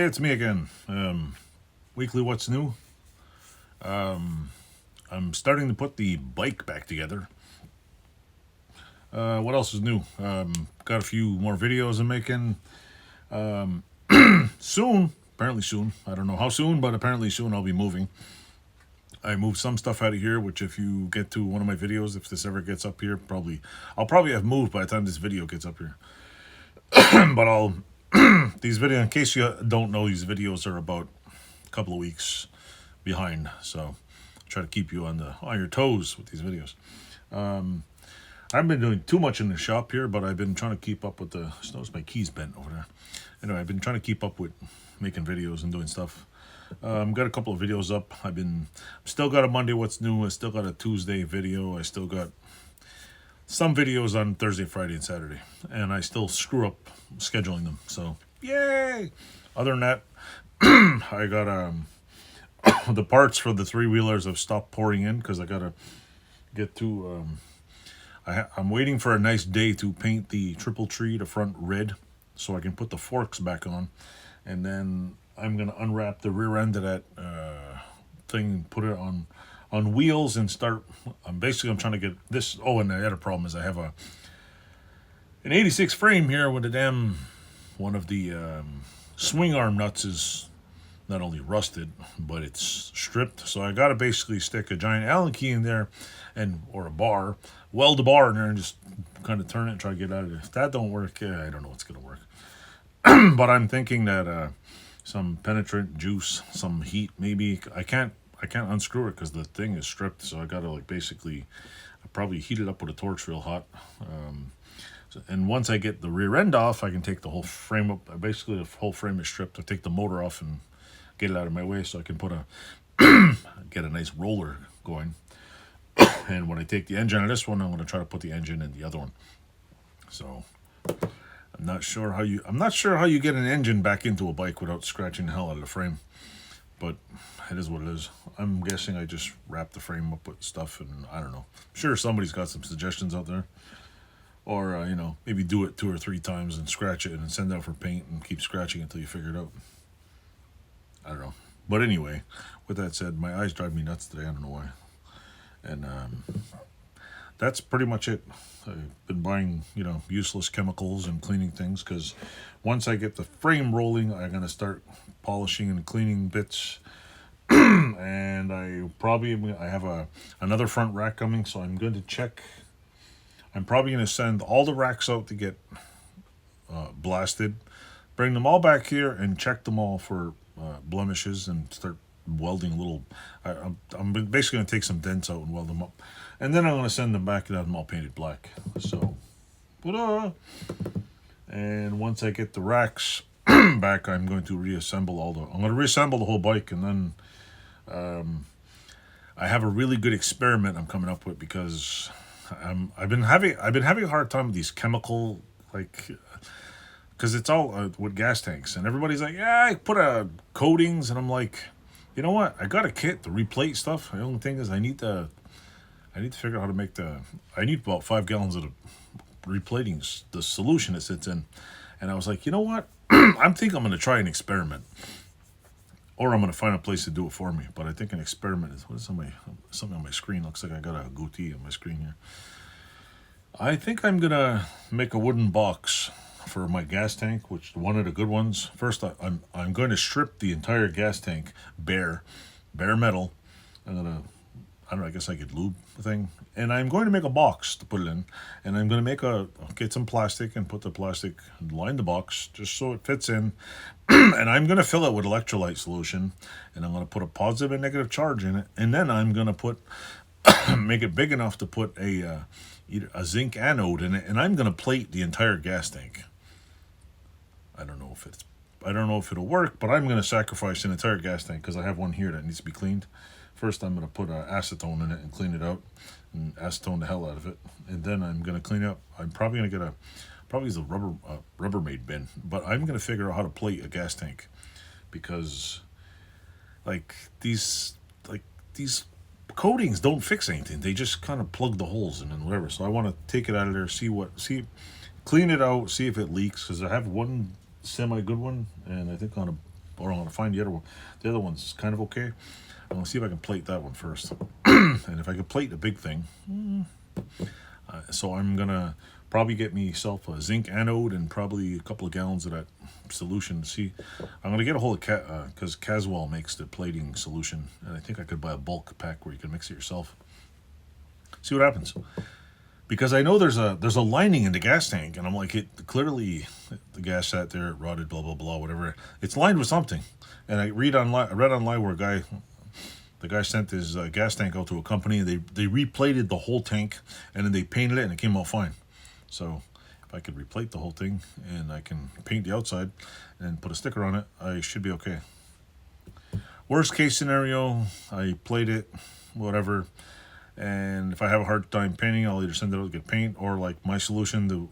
It's me again. Weekly What's New. I'm starting to put the bike back together. What else is new? Got a few more videos I'm making. Soon, apparently soon. I don't know how soon, but apparently soon I'll be moving. I moved some stuff out of here, which if you get to one of my videos, if this ever gets up here, I'll probably have moved by the time this video gets up here. But these videos, in case you don't know, these videos are about a couple of weeks behind, so I try to keep you on your toes with these videos. I haven't been doing too much in the shop here, but I've been trying to keep up with the. Notice my keys bent over there. Anyway, I've been trying to keep up with making videos and doing stuff. Got a couple of videos up. Still got a Monday What's New. I still got a Tuesday video. I still got some videos on Thursday, Friday, and Saturday, and I still screw up scheduling them. So yay! Other than that, I got the parts for the 3-wheelers have stopped pouring in because I gotta get to. I'm waiting for a nice day to paint the triple tree, the front red, so I can put the forks back on, and then I'm gonna unwrap the rear end of that thing, put it on wheels, and start. I'm trying to get this. Oh, and the other problem is I have an '86 frame here with one of the swing arm nuts is not only rusted, but it's stripped. So I gotta basically stick a giant Allen key in there, or a bar, weld a bar in there, and just kind of turn it and try to get out of it. If that don't work, I don't know what's gonna work. But I'm thinking that some penetrant juice, some heat, maybe. I can't unscrew it because the thing is stripped. So I gotta basically, I probably heat it up with a torch real hot. And once I get the rear end off, I can take the whole frame up. Basically, the whole frame is stripped. I take the motor off and get it out of my way so I can get a nice roller going. And when I take the engine out of this one, I'm going to try to put the engine in the other one. So I'm not sure how you get an engine back into a bike without scratching the hell out of the frame. But it is what it is. I'm guessing I just wrap the frame up with stuff, and I don't know. I'm sure somebody's got some suggestions out there. Or, maybe do it 2 or 3 times and scratch it and send out for paint and keep scratching until you figure it out. I don't know. But anyway, with that said, my eyes drive me nuts today. I don't know why. And that's pretty much it. I've been buying, useless chemicals and cleaning things because once I get the frame rolling, I'm going to start polishing and cleaning bits. And I have another front rack coming, so I'm going to check. I'm probably going to send all the racks out to get blasted, bring them all back here and check them all for blemishes and start welding I'm basically going to take some dents out and weld them up. And then I'm going to send them back and have them all painted black. So, and once I get the racks back, I'm going to reassemble the whole bike, and then I have a really good experiment I'm coming up with because I've been having a hard time with these chemical, because it's all with gas tanks, and everybody's like, yeah, I put coatings, and I'm like, you know what? I got a kit to replate stuff. The only thing is I need to figure out how to make I need about 5 gallons of the replating the solution it sits in, and I was like, you know what? I'm going to try an experiment, or I'm going to find a place to do it for me. But I think an experiment is something on my screen. Looks like I got a goatee on my screen here. I think I'm gonna make a wooden box for my gas tank, which one of the good ones. First, I'm going to strip the entire gas tank bare metal. I guess I could lube the thing, and I'm going to make a box to put it in, and I'm going to get some plastic and put the plastic, line the box just so it fits in, and I'm going to fill it with electrolyte solution, and I'm going to put a positive and negative charge in it, and then I'm going to make it big enough to put a zinc anode in it, and I'm going to plate the entire gas tank. I don't know if it'll work, but I'm going to sacrifice an entire gas tank because I have one here that needs to be cleaned. First, I'm going to put acetone in it and clean it out, and acetone the hell out of it. And then I'm going to clean it up. I'm probably going to get use a Rubbermaid bin, but I'm going to figure out how to plate a gas tank because, these coatings don't fix anything. They just kind of plug the holes in and whatever. So I want to take it out of there, clean it out, see if it leaks, because I have one semi good one, and I think on or I'm gonna find the other one. The other one's kind of okay. I'm gonna see if I can plate that one first. And if I can plate the big thing, so I'm gonna probably get myself a zinc anode and probably a couple of gallons of that solution. See, I'm gonna get a hold of because Caswell makes the plating solution, and I think I could buy a bulk pack where you can mix it yourself. See what happens. Because I know there's a lining in the gas tank, and I'm like, it clearly the gas sat there, it rotted, blah blah blah, whatever. It's lined with something, and I read online where the guy sent his gas tank out to a company, and they replated the whole tank, and then they painted it, and it came out fine. So if I could replate the whole thing, and I can paint the outside, and put a sticker on it, I should be okay. Worst case scenario, I plate it, whatever. And if I have a hard time painting, I'll either send it out to get paint, or like my solution to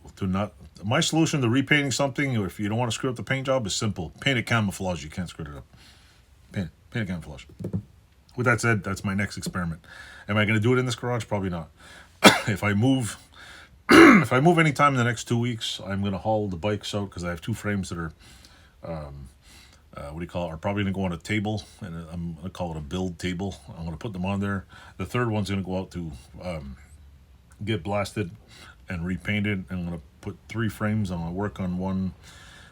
repainting something, or if you don't want to screw up the paint job, is simple. Paint it camouflage. You can't screw it up. Paint it camouflage. With that said, that's my next experiment. Am I going to do it in this garage? Probably not. If I move anytime in the next 2 weeks, I'm going to haul the bikes out because I have two frames that are are probably going to go on a table, and I'm going to call it a build table. I'm going to put them on there. The third one's going to go out to get blasted and repainted. I'm going to put 3 frames. I'm going to work on one,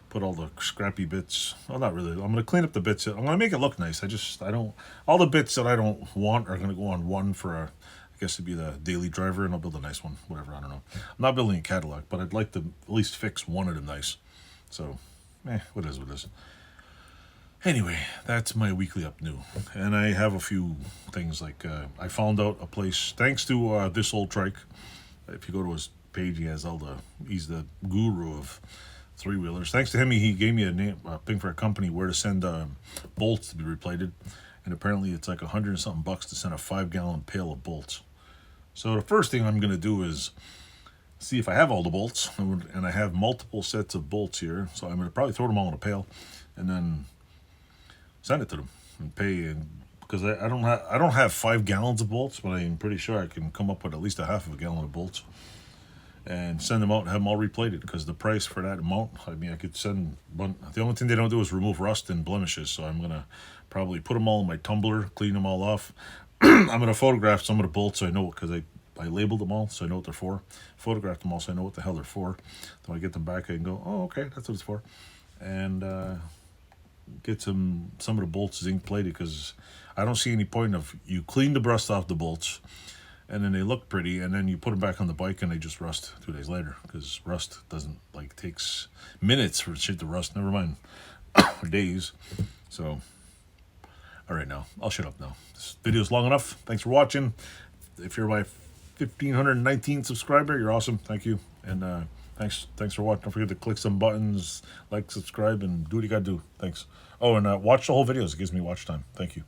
put all the scrappy bits. Well, not really. I'm going to clean up the bits. I'm going to make it look nice. All the bits that I don't want are going to go on one for I guess it'd be the daily driver, and I'll build a nice one, whatever, I don't know. I'm not building a Cadillac, but I'd like to at least fix one of them nice. So, what is what is. Anyway, that's my weekly up new. And I have a few things like I found out a place, thanks to This Old Trike. If you go to his page, he's the guru of 3-wheelers. Thanks to him, he gave me a thing for a company where to send bolts to be replated. And apparently it's like $100 and something to send a 5-gallon pail of bolts. So the first thing I'm going to do is see if I have all the bolts. And I have multiple sets of bolts here. So I'm going to probably throw them all in a pail and then send it to them and pay. Because I don't have 5 gallons of bolts, but I'm pretty sure I can come up with at least a half of a gallon of bolts and send them out and have them all replated. Because the price for that amount, I mean, I could send one. The only thing they don't do is remove rust and blemishes. So I'm gonna probably put them all in my tumbler, clean them all off. I'm gonna photograph some of the bolts so I know, because I labeled them all so I know what they're for. Photograph them all so I know what the hell they're for. So when I get them back, I can go, oh, okay, that's what it's for. And get some of the bolts zinc plated, because I don't see any point of you clean the rust off the bolts and then they look pretty, and then you put them back on the bike and they just rust 2 days later, because rust doesn't, takes minutes for shit to rust, never mind days. So all right, now I'll shut up now. This video's long enough. Thanks for watching. If you're my 1519 subscriber, you're awesome. Thank you. And thanks for watching. Don't forget to click some buttons, like, subscribe, and do what you gotta do. Thanks. Oh, and watch the whole videos. It gives me watch time. Thank you.